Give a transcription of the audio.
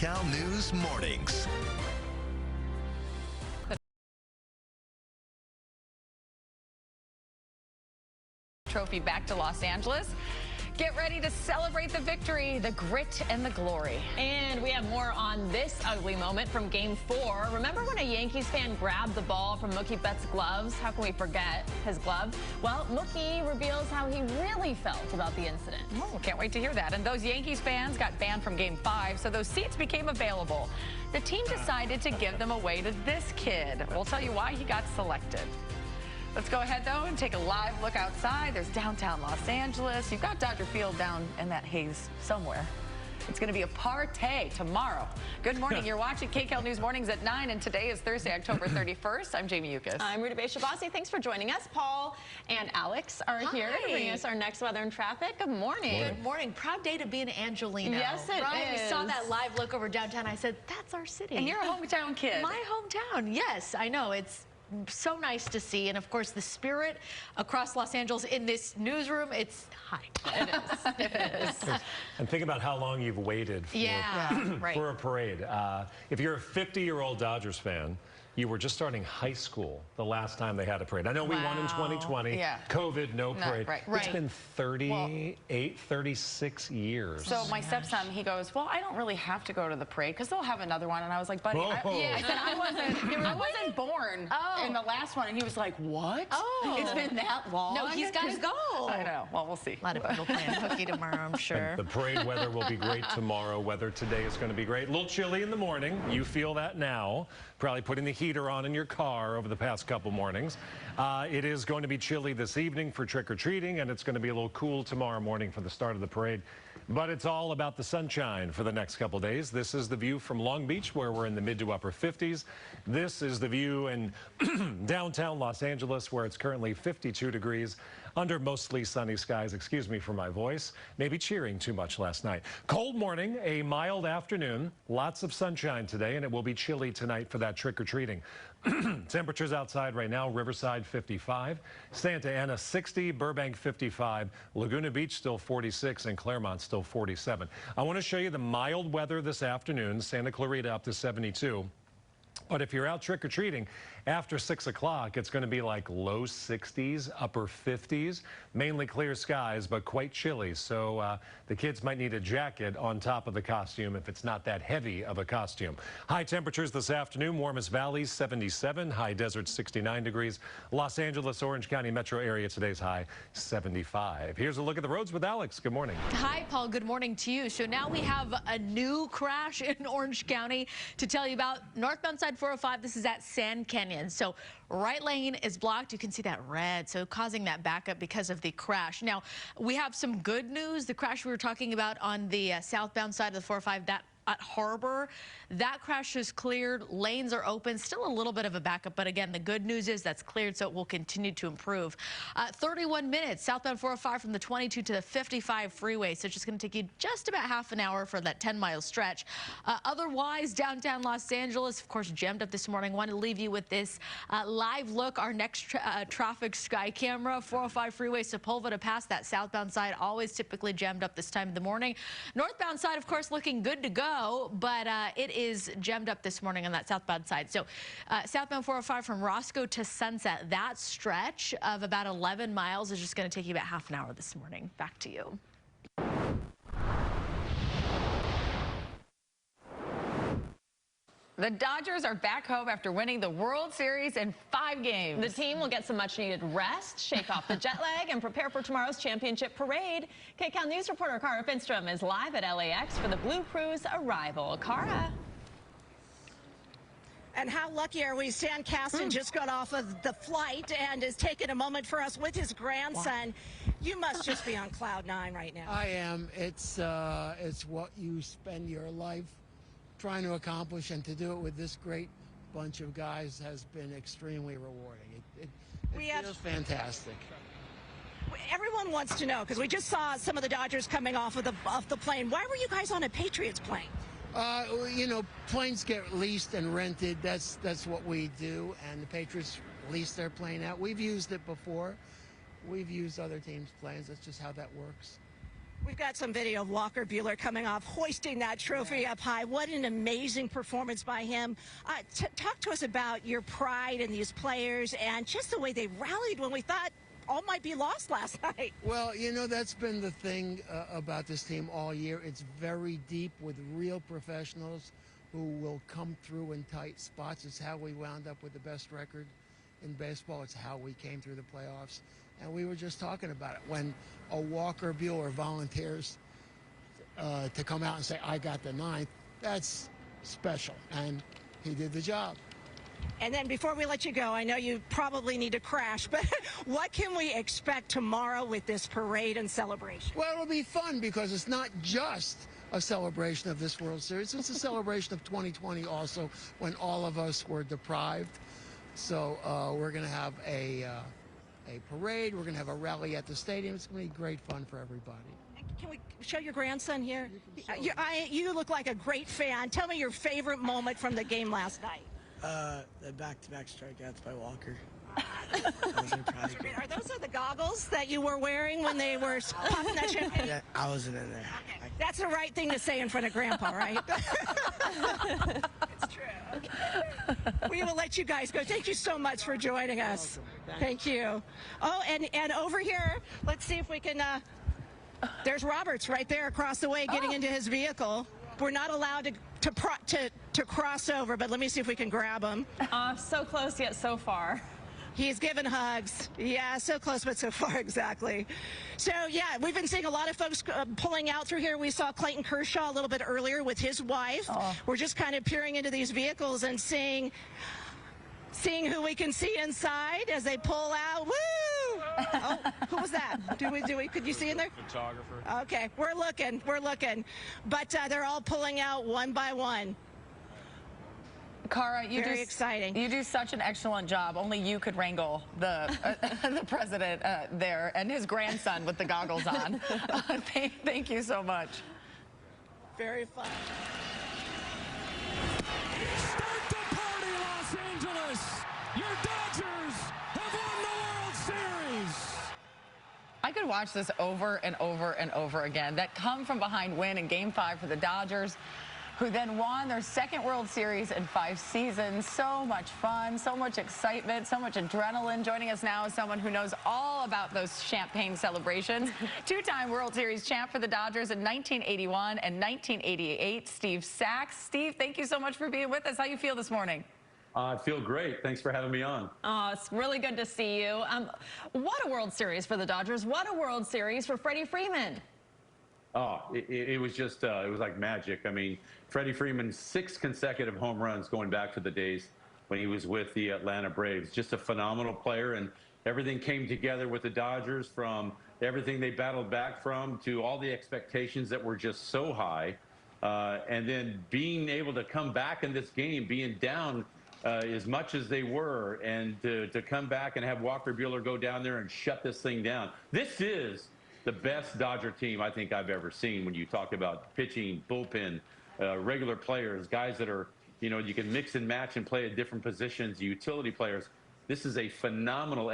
KCAL News Mornings. Trophy back to Los Angeles. Get ready to celebrate the victory, the grit, and the glory. And we have more on this ugly moment from Game 4. Remember when a Yankees fan grabbed the ball from Mookie Betts' gloves? How can we forget his glove? Well, Mookie reveals how he really felt about the incident. Oh, can't wait to hear that. And those Yankees fans got banned from Game 5, so those seats became available. The team decided to give them away to this kid. We'll tell you why he got selected. Let's go ahead, though, and take a live look outside. There's downtown Los Angeles. You've got Dodger Field down in that haze somewhere. It's going to be a party tomorrow. Good morning. You're watching KCAL News Mornings at 9, and today is Thursday, October 31st. I'm Jamie Yuccas. I'm Ruta Shabasi. Thanks for joining us. Paul and Alex are here to bring us our next weather and traffic. Good morning. Good morning. Proud day to be in Angelino. Yes, it right? is. We saw that live look over downtown. I said, that's our city. And you're a hometown kid. My hometown. Yes, I know. It's so nice to see. And of course, the spirit across Los Angeles in this newsroom, it's high. It is. It is. And think about how long you've waited for, Right. for a parade. If you're a 50-year-old Dodgers fan, you were just starting high school the last time they had a parade. I know we won in 2020. Yeah. COVID, no parade. Right. It's been 38, 36 years. So my stepson, he goes, well, I don't really have to go to the parade because they'll have another one. And I was like, buddy, I said, I wasn't born in the last one. And he was like, what? Oh. It's been that long? No, he's got to go. I know. Well, we'll see. A lot of people playing hooky tomorrow, I'm sure. And the parade weather will be great tomorrow. Weather today is going to be great. A little chilly in the morning. You feel that now. Probably putting the heater on in your car over the past couple mornings. It is going to be chilly this evening for trick-or-treating, and it's going to be a little cool tomorrow morning for the start of the parade. But it's all about the sunshine for the next couple days. This is the view from Long Beach, where we're in the mid to upper 50s. This is the view in downtown Los Angeles, where it's currently 52 degrees under mostly sunny skies. Excuse me for my voice. Maybe cheering too much last night. Cold morning, a mild afternoon, lots of sunshine today, and it will be chilly tonight for that trick-or-treating. Temperatures outside right now, Riverside 55, Santa Ana 60, Burbank 55, Laguna Beach still 46, and Claremont still 47. I want to show you the mild weather this afternoon. Santa Clarita up to 72. But if you're out trick-or-treating after 6 o'clock, it's going to be like low 60s, upper 50s, mainly clear skies, but quite chilly. So the kids might need a jacket on top of the costume if it's not that heavy of a costume. High temperatures this afternoon, warmest valleys 77, high desert 69 degrees. Los Angeles, Orange County metro area, today's high 75. Here's a look at the roads with Alex. Good morning. Hi, Paul. Good morning to you. So now we have a new crash in Orange County to tell you about. Northbound side 405, this is at Sand Canyon. So right lane is blocked. You can see that red, so causing that backup because of the crash. Now, we have some good news. The crash we were talking about on the southbound side of the 405, that at Harbor, that crash is cleared. Lanes are open. Still a little bit of a backup, but again, the good news is that's cleared, so it will continue to improve. 31 minutes, southbound 405 from the 22 to the 55 freeway, so it's just going to take you just about half an hour for that 10-mile stretch. Otherwise, downtown Los Angeles, of course, jammed up this morning. Want to leave you with this live look. Our next traffic sky camera, 405 freeway, Sepulveda past that southbound side, always typically jammed up this time of the morning. Northbound side, of course, looking good to go. But it is jammed up this morning on that southbound side. So southbound 405 from Roscoe to Sunset, that stretch of about 11 miles is just going to take you about half an hour this morning. Back to you. The Dodgers are back home after winning the World Series in 5 games. The team will get some much-needed rest, shake off the jet lag, and prepare for tomorrow's championship parade. KCAL News reporter Kara Finstrom is live at LAX for the Blue Crew's arrival. Kara. And how lucky are we? Stan Kasten just got off of the flight and is taking a moment for us with his grandson. Wow. You must just be on cloud 9 right now. I am. It's what you spend your life trying to accomplish, and to do it with this great bunch of guys has been extremely rewarding. It feels fantastic. Everyone wants to know, because we just saw some of the Dodgers coming off the plane. Why were you guys on a Patriots plane? You know, planes get leased and rented. That's what we do, and the Patriots lease their plane out. We've used it before. We've used other teams' planes. That's just how that works. We've got some video of Walker Buehler coming off, hoisting that trophy up high. What an amazing performance by him. Talk to us about your pride in these players and just the way they rallied when we thought all might be lost last night. Well, you know, that's been the thing about this team all year. It's very deep with real professionals who will come through in tight spots. It's how we wound up with the best record in baseball. It's how we came through the playoffs. And we were just talking about it. When a Walker Buehler volunteers to come out and say, I got the 9th, that's special. And he did the job. And then before we let you go, I know you probably need to crash, but what can we expect tomorrow with this parade and celebration? Well, it'll be fun because it's not just a celebration of this World Series. It's a celebration of 2020 also, when all of us were deprived. So we're going to have a parade. We're going to have a rally at the stadium. It's going to be great fun for everybody. Can we show your grandson here? You look like a great fan. Tell me your favorite moment from the game last night. The back-to-back strikeouts by Walker. Are those the goggles that you were wearing when they were popping that champagne? Yeah, I wasn't in there. Okay. That's the right thing to say in front of Grandpa, right? It's true. Okay. We will let you guys go. Thank you so much for joining us. Thank you. Oh, and over here, let's see if we can. There's Roberts right there across the way getting into his vehicle. We're not allowed to cross over, but let me see if we can grab him. So close yet so far. He's given hugs. Yeah, so close but so far, exactly. So, yeah, we've been seeing a lot of folks pulling out through here. We saw Clayton Kershaw a little bit earlier with his wife. Oh. We're just kind of peering into these vehicles and seeing who we can see inside as they pull out. Woo! Oh, who was that? Could you see in there? Photographer. Okay, we're looking. But they're all pulling out one by one. Cara, Very exciting. You do such an excellent job. Only you could wrangle the president there and his grandson with the goggles on. Thank you so much. Very fun. Start the party, Los Angeles. Your Dodgers have won the World Series. I could watch this over and over and over again. That come from behind win in Game 5 for the Dodgers, who then won their second World Series in 5 seasons. So much fun, so much excitement, so much adrenaline. Joining us now is someone who knows all about those champagne celebrations. Two-time World Series champ for the Dodgers in 1981 and 1988, Steve Sax. Steve, thank you so much for being with us. How you feel this morning? I feel great. Thanks for having me on. Oh, it's really good to see you. What a World Series for the Dodgers. What a World Series for Freddie Freeman. Oh, it was just, it was like magic. I mean, Freddie Freeman, 6 consecutive home runs going back to the days when he was with the Atlanta Braves. Just a phenomenal player, and everything came together with the Dodgers, from everything they battled back from to all the expectations that were just so high. And then being able to come back in this game, being down as much as they were, and to come back and have Walker Buehler go down there and shut this thing down. This is the best Dodger team I think I've ever seen when you talk about pitching, bullpen, regular players, guys that are, you know, you can mix and match and play at different positions, utility players. This is a phenomenal